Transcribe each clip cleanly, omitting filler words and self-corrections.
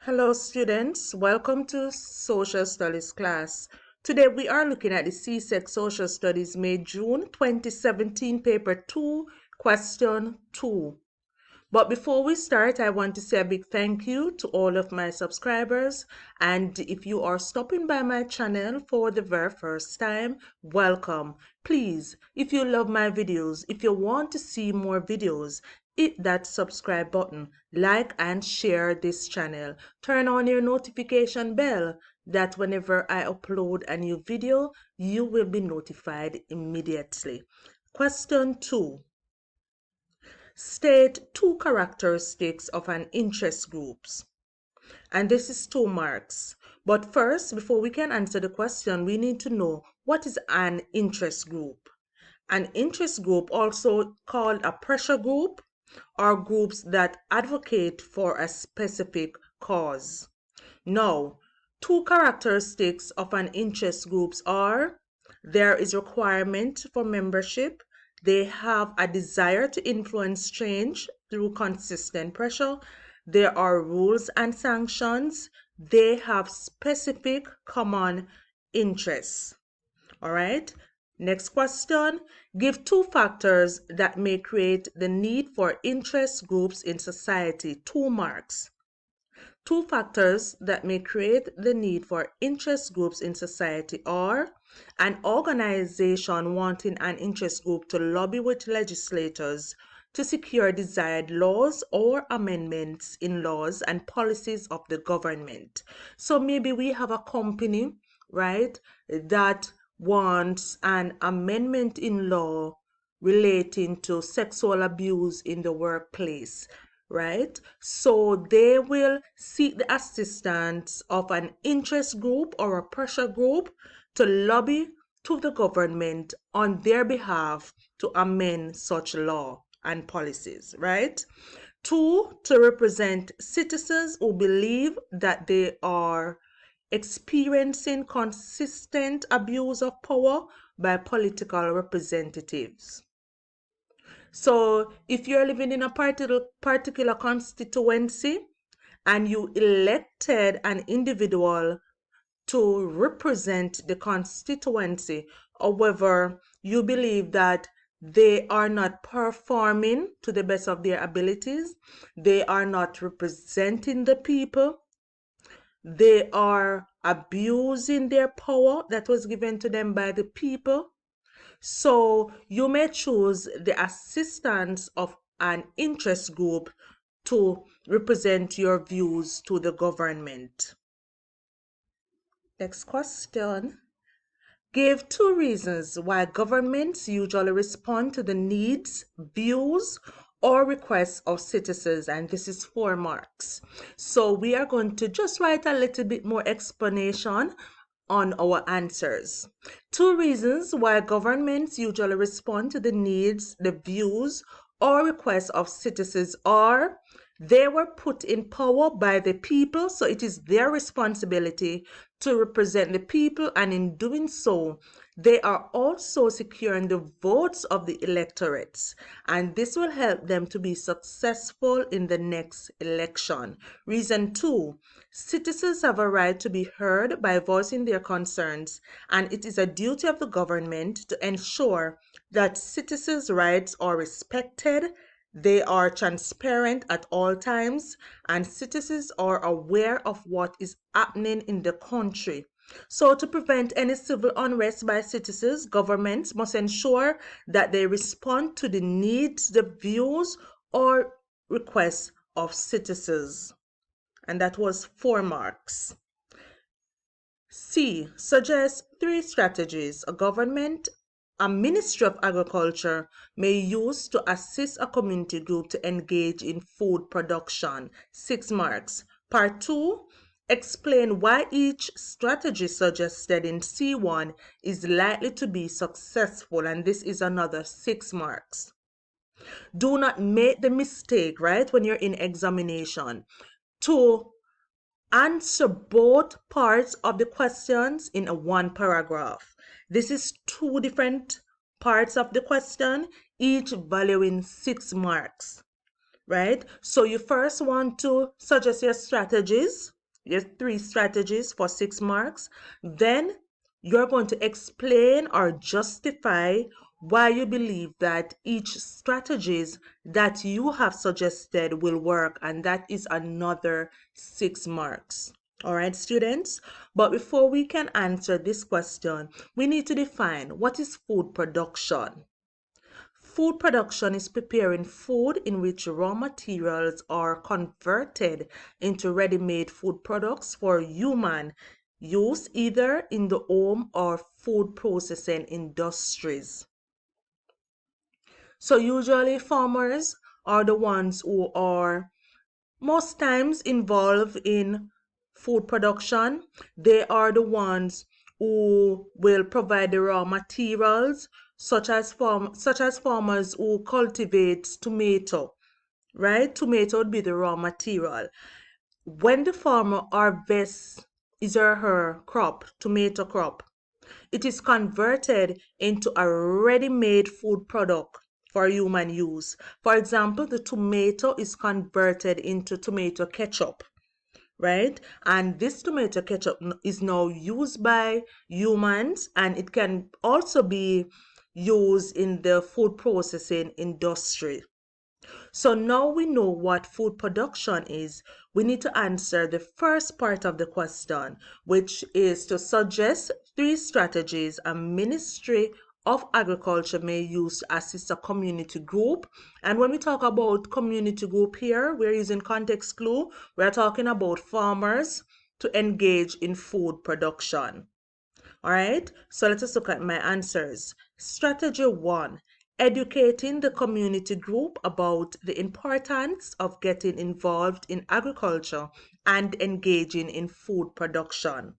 Hello students, welcome to Social Studies class. Today we are looking at the CSEC Social Studies May June 2017 paper 2, question 2. But before we start, I want to say a big thank you to all of my subscribers, and if you are stopping by my channel for the very first time, welcome. Please, if you love my videos, if you want to see more videos, hit that subscribe button, like and share this channel. Turn on your notification bell that whenever I upload a new video, you will be notified immediately. Question 2. State two characteristics of an interest group. And this is 2 marks. But first, before we can answer the question, we need to know what is an interest group. An interest group, also called a pressure group, are groups that advocate for a specific cause. Now, two characteristics of an interest group are there is requirement for membership. They have a desire to influence change through consistent pressure. There are rules and sanctions. They have specific common interests. All right. Next question. Give two factors that may create the need for interest groups in society. 2 marks. Two factors that may create the need for interest groups in society are an organization wanting an interest group to lobby with legislators to secure desired laws or amendments in laws and policies of the government. So maybe we have a company, right, that wants an amendment in law relating to sexual abuse in the workplace, right? So they will seek the assistance of an interest group or a pressure group to lobby to the government on their behalf to amend such law and policies, right? 2, to represent citizens who believe that they are experiencing consistent abuse of power by political representatives. So if you're living in a particular constituency and you elected an individual to represent the constituency, however, you believe that they are not performing to the best of their abilities, they are not representing the people, they are abusing their power that was given to them by the people. So you may choose the assistance of an interest group to represent your views to the government. Next question. Give 2 reasons why governments usually respond to the needs, views, or requests of citizens, and this is 4 marks. So we are going to just write a little bit more explanation on our answers. 2 reasons why governments usually respond to the needs, the views, or requests of citizens are they were put in power by the people, so it is their responsibility to represent the people, and in doing so, they are also securing the votes of the electorates, and this will help them to be successful in the next election. Reason 2, citizens have a right to be heard by voicing their concerns, and it is a duty of the government to ensure that citizens' rights are respected, they are transparent at all times, and citizens are aware of what is happening in the country. So to prevent any civil unrest by citizens, governments must ensure that they respond to the needs, the views, or requests of citizens. And that was 4 marks. C, suggest 3 strategies a Ministry of Agriculture may use to assist a community group to engage in food production. 6 marks. Part 2, explain why each strategy suggested in C1 is likely to be successful, and this is another 6 marks. Do not make the mistake, right, when you're in examination, to answer both parts of the questions in a 1 paragraph. This is 2 different parts of the question, each valuing 6 marks. right? So you first want to suggest your strategies, your 3 strategies for 6 marks. Then you're going to explain or justify why you believe that each strategies that you have suggested will work, and that is another 6 marks. All right, students. But before we can answer this question, we need to define what is food production. Food production is preparing food in which raw materials are converted into ready-made food products for human use, either in the home or food processing industries. So usually farmers are the ones who are most times involved in food production. They are the ones who will provide the raw materials, such as farmers who cultivate tomato, right? Tomato would be the raw material. When the farmer harvests his or her crop, tomato crop, it is converted into a ready-made food product for human use. For example, the tomato is converted into tomato ketchup, right? And this tomato ketchup is now used by humans, and it can also be used in the food processing industry. So now we know what food production is. We need to answer the first part of the question, which is to suggest 3 strategies a Ministry of Agriculture may use to assist a community group. And when we talk about community group here, we're using context clue. We're talking about farmers to engage in food production. All right, so let us look at my answers. Strategy 1, educating the community group about the importance of getting involved in agriculture and engaging in food production.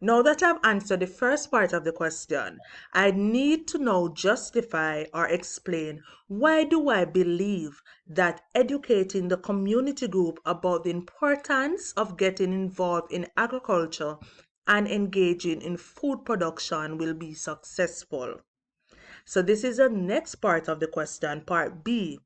Now that I've answered the first part of the question, I need to now justify or explain why do I believe that educating the community group about the importance of getting involved in agriculture and engaging in food production will be successful. So this is the next part of the question, part B.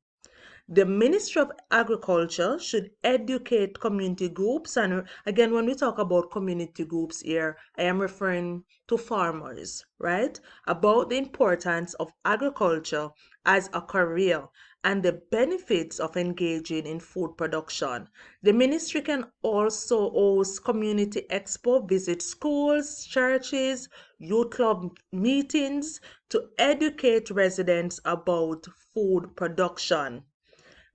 The Ministry of Agriculture should educate community groups. And again, when we talk about community groups here, I am referring to farmers, right? About the importance of agriculture as a career and the benefits of engaging in food production. The ministry can also host community expo, visit schools, churches, youth club meetings to educate residents about food production.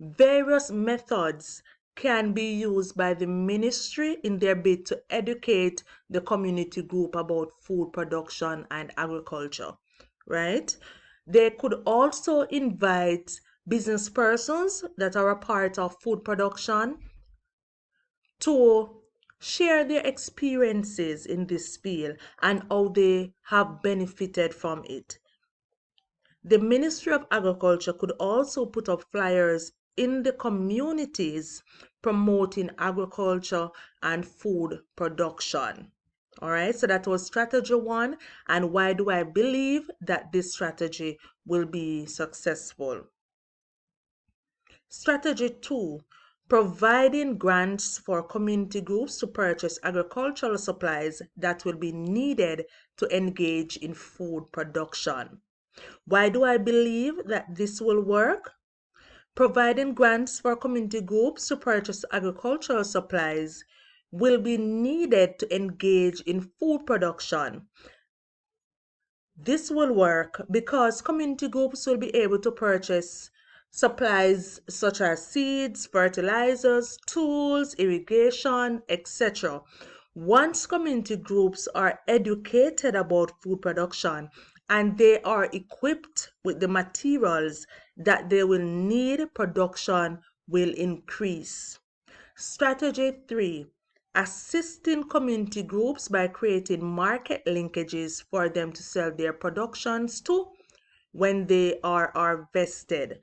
Various methods can be used by the ministry in their bid to educate the community group about food production and agriculture, right? They could also invite business persons that are a part of food production to share their experiences in this field and how they have benefited from it. The Ministry of Agriculture could also put up flyers in the communities promoting agriculture and food production. All right, so that was strategy 1. And why do I believe that this strategy will be successful? Strategy 2, providing grants for community groups to purchase agricultural supplies that will be needed to engage in food production. Why do I believe that this will work? Providing grants for community groups to purchase agricultural supplies will be needed to engage in food production. This will work because community groups will be able to purchase supplies such as seeds, fertilizers, tools, irrigation, etc. Once community groups are educated about food production and they are equipped with the materials that they will need, production will increase. Strategy 3, assisting community groups by creating market linkages for them to sell their productions to when they are harvested.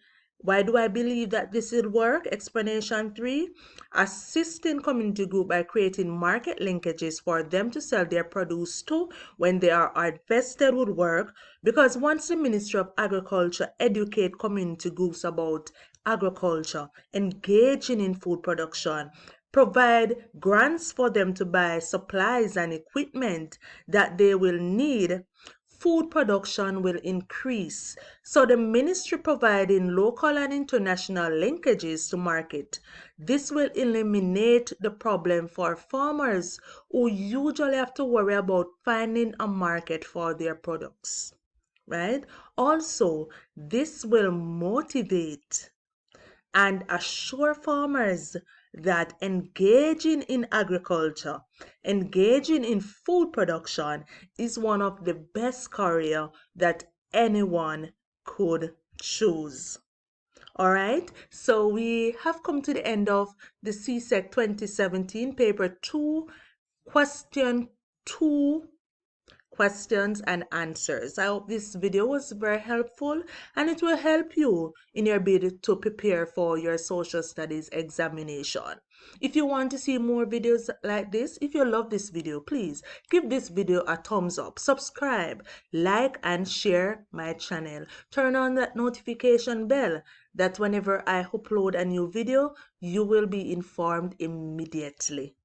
Why do I believe that this will work? Explanation 3. Assisting community group by creating market linkages for them to sell their produce to when they are invested would work, because once the Ministry of Agriculture educate community groups about agriculture, engaging in food production, provide grants for them to buy supplies and equipment that they will need, food production will increase. So the ministry providing local and international linkages to market. This will eliminate the problem for farmers who usually have to worry about finding a market for their products, right? Also, this will motivate and assure farmers that engaging in agriculture, engaging in food production is one of the best career that anyone could choose. All right, so we have come to the end of the CSEC 2017 paper 2, question 2, questions and answers. I hope this video was very helpful and it will help you in your bid to prepare for your social studies examination. If you want to see more videos like this, if you love this video, please give this video a thumbs up, subscribe, like and share my channel. Turn on that notification bell that whenever I upload a new video, you will be informed immediately.